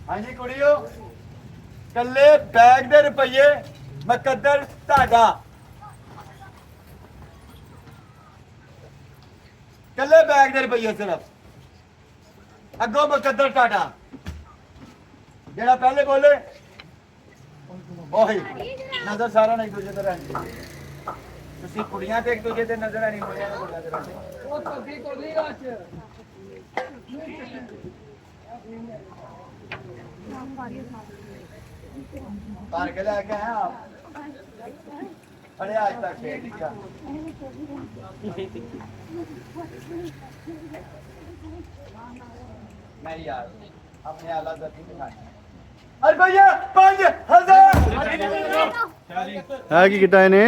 हाँ जी कुड़ियो कल्ले बैग दे रुपये मुकद्दर ताड़ा कल्ले बैग दे रुपये सिर्फ अगो मुकद्दर ताड़ा जेड़ा पहले बोले ओही नजर सारा नहीं दूजे ते रहनी तुसी कुड़ियां ते एक दूजे ते नजर नहीं मुंडियां ने बोला ते रहंदे ओ तोगी कोली राच पार के लेके हैं आप अरे आज तक ठीक है नहीं यार अपने आला दर्दी दिखाने अरे भैया 5000 है की किटा ने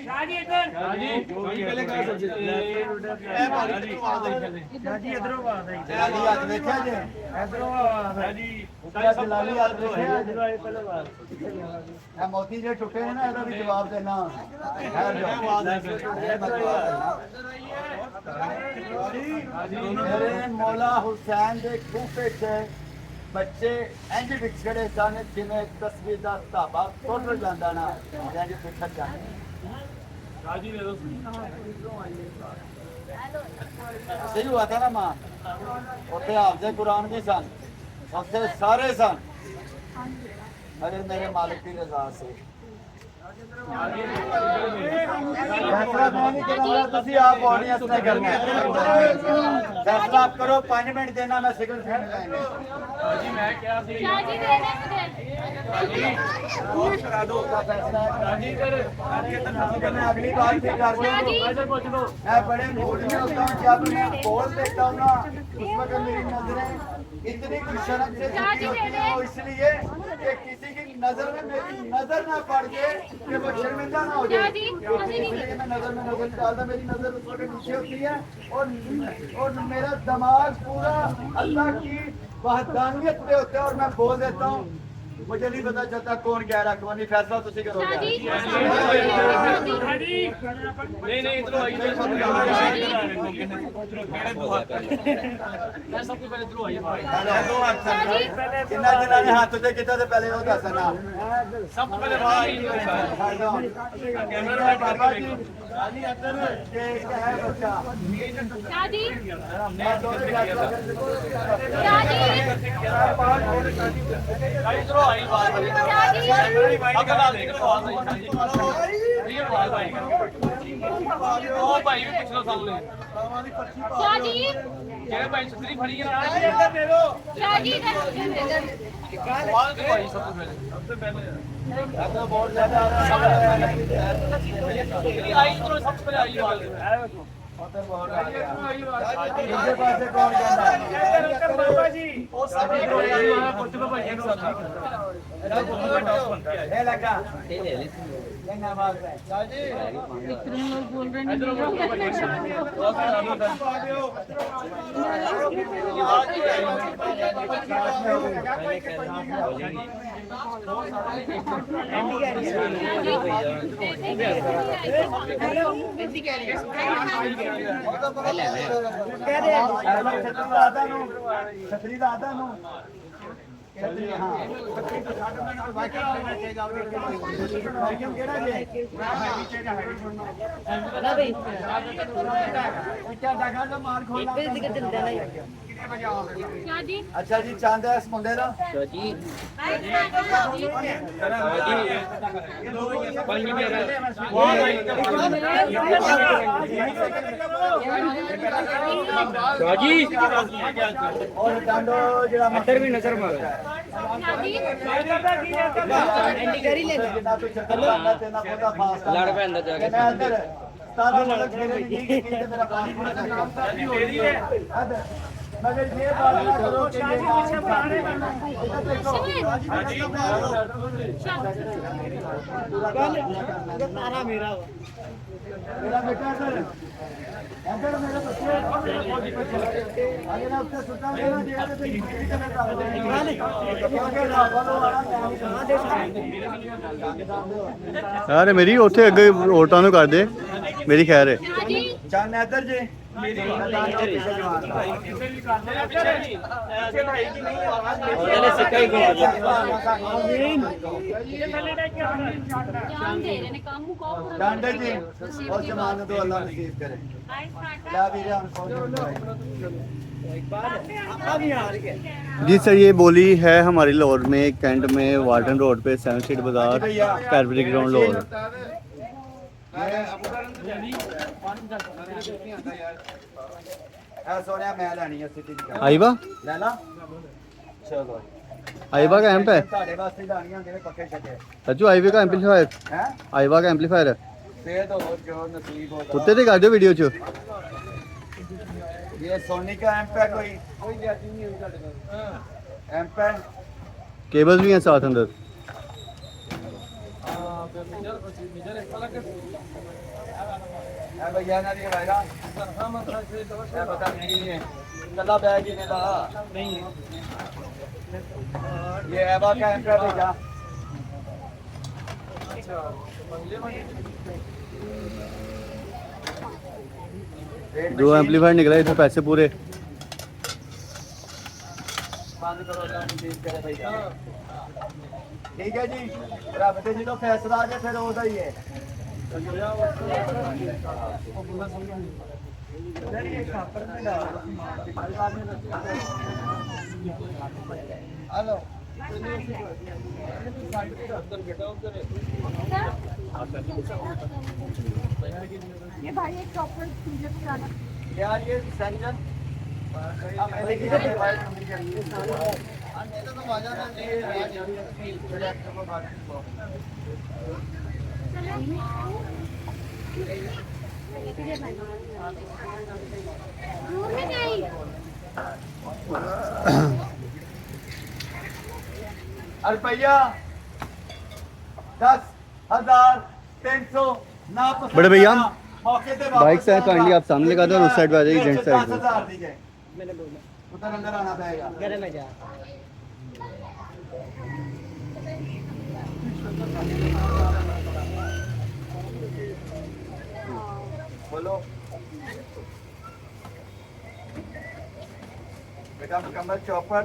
शादी इधर शादी पहले का सोचे शादी इधरों आ गई शादी आज देखा जे इधरों शादी दलाली आज देखा जे पहले बात है मोती जे टुटे हैं ना ਇਹਦਾ भी जवाब देना मेरे मौला हुसैन दे खूफे च बच्चे इंज विछड़े सन जिवें तस्वीर दा धाबा टुट जांदा ना इंज विछड़ जांदे राजी दे दो सही हुआ था ना मां उत्थे हाफिज़े कुरान भी सन उत्थे सारे सन अरे मेरे मालिक की रजा से फैसला मैं नहीं करूंगा तुसी आप ऑडियंस ने करना है फैसला आप करो 5 मिनट देना मैं सिगरेट फेंक जाएंगे जी मैं क्या सी जी दे दे और करा दो उसका फैसला जी कर मैं अगली बार फिर कर दूं पूछ लो मैं बड़े मूड में होता हूं जब मैं बोल देता हूं ना उस वक्त मेरी नजरें इतनी कुछ शर्म से झुकी होती है वो इसलिए कि किसी की नजर में मेरी नजर ना पड़ जाए कि वो शर्मिंदा ना हो जाए इसलिए मैं नजर में नजर डालता मेरी नजर उस वक्त नीचे होती है और मेरा दिमाग पूरा अल्लाह की वहदानियत पे होता है और मैं बोल देता हूँ मुझे नहीं पता चलता कौन कह रहा कौन नहीं फैसला तुसी करोगे नहीं इधरों आइए मैं सबसे पहले इधरों आइए जिन्ना जिन्ना ने हाथ उठे कितना से पहले वो दसना सब पहले भाई कैमरा में बाबा जी शादी अंदर ये है बच्चा शादी इधरों आई बात अगला ओ भाई भी पूछ लो सामने शादी जेड़े भाई छतरी फड़ी है शादी अंदर दे दो शादी इधर बाल के भाई सबसे पहले तो बहुत ज्यादा आई तो सबसे पहले आई बात उधर बहुत आ गया इनके पास से कौन कहता है बाबा जी ओ सभी को पूछ लो भाई एक साथ ये लगा लेना बात है शादी इतने लोग बोल रहे छतरी का आधा नु अच्छा जी चांद है इस मुंडे का और डांडो जरा अंदर भी नजर मार लड़ पे अंदर जाके मैं अंदर ताजा मतलब खेले नहीं कि मेरा पानी पूरा मगर ये बात ना करो कि ये तारा मेरा बेटा सर अंदर मेरे बच्चे आगे ना उससे सुनता हूँ ना दिया तो इसी तरह का यार मेरी ਉੱਥੇ ਅੱਗੇ ਔਰਤਾਂ ਨੂੰ ਕਰ ਦੇ ਮੇਰੀ ਖੈਰ ਹੈ चंद इधर जी मेरी डांडे जी और जमान दो अल्लाह नसीब करे ला वीरे हम जी सर, ये बोली है हमारी लाहौर में कैंट में वार्डन रोड पे 7 सीट बाजार कैडबरी ग्राउंड लाहौर। सोनिया मैं लेनी है सिटी दी आईबा ले ला चलो आईबा का एम्प है साडे वास्ते लानी होंदे ने पक्के छके सच्चू आईबा का एम्पलीफायर हैं आईबा का एम्पलीफायर दे दो जो नसीब होता कुत्ते ते कर दो वीडियो च ये सोनी का एम्प है कोई जाती नहीं हुई साडे पास एम्प है केबल्स भी हैं साथ अंदर। भैया ना दिए भाईरा पता नहीं है कल्ला बैग ही नहीं नहीं ये एबा का एम्प है भैया जो एम्पलीफायर निकला इधर पैसे पूरे बंद करो अल्लाह नसीब करे भैया ठीक है जी रब ते जो फैसला आ जाए फिर ओदा ही है हेलो ये भाई एक चॉकलेट मुझे खाना यार ये सैंजन मैंने की है भाई तो मजा ना ले डायरेक्टर को बात रुपया 10,300 ना बड़े भैया, मौके पे बाइक से काइंडली आप सामने लगा दो और उस साइड पे आ जाइए जेंट्स साइड पे। 10,000 दीजिए मैंने बोला उधर अंदर आना पड़ेगा घर में जा बोलो बेटा मुकम्मल चौपर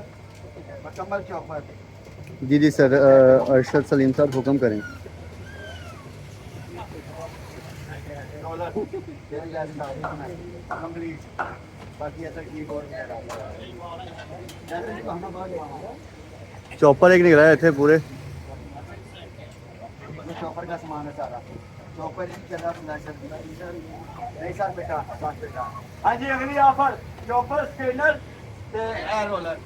जी जी सर, अरशद सलीम साहब हुक्म करें। चॉपर एक निकला है थे पूरे चौपर का सामान है सारा चौपर ही चला नहीं सर बेटा हाँ जी अगली offer chopper scanner air roller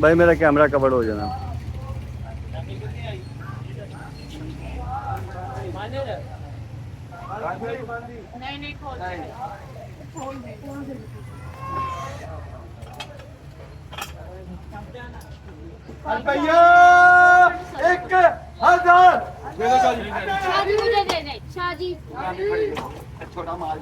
भाई मेरा कैमरा कवर हो जाना। नहीं खोल रुपया 1,000 शादी मुझे दे दे शादी छोटा माल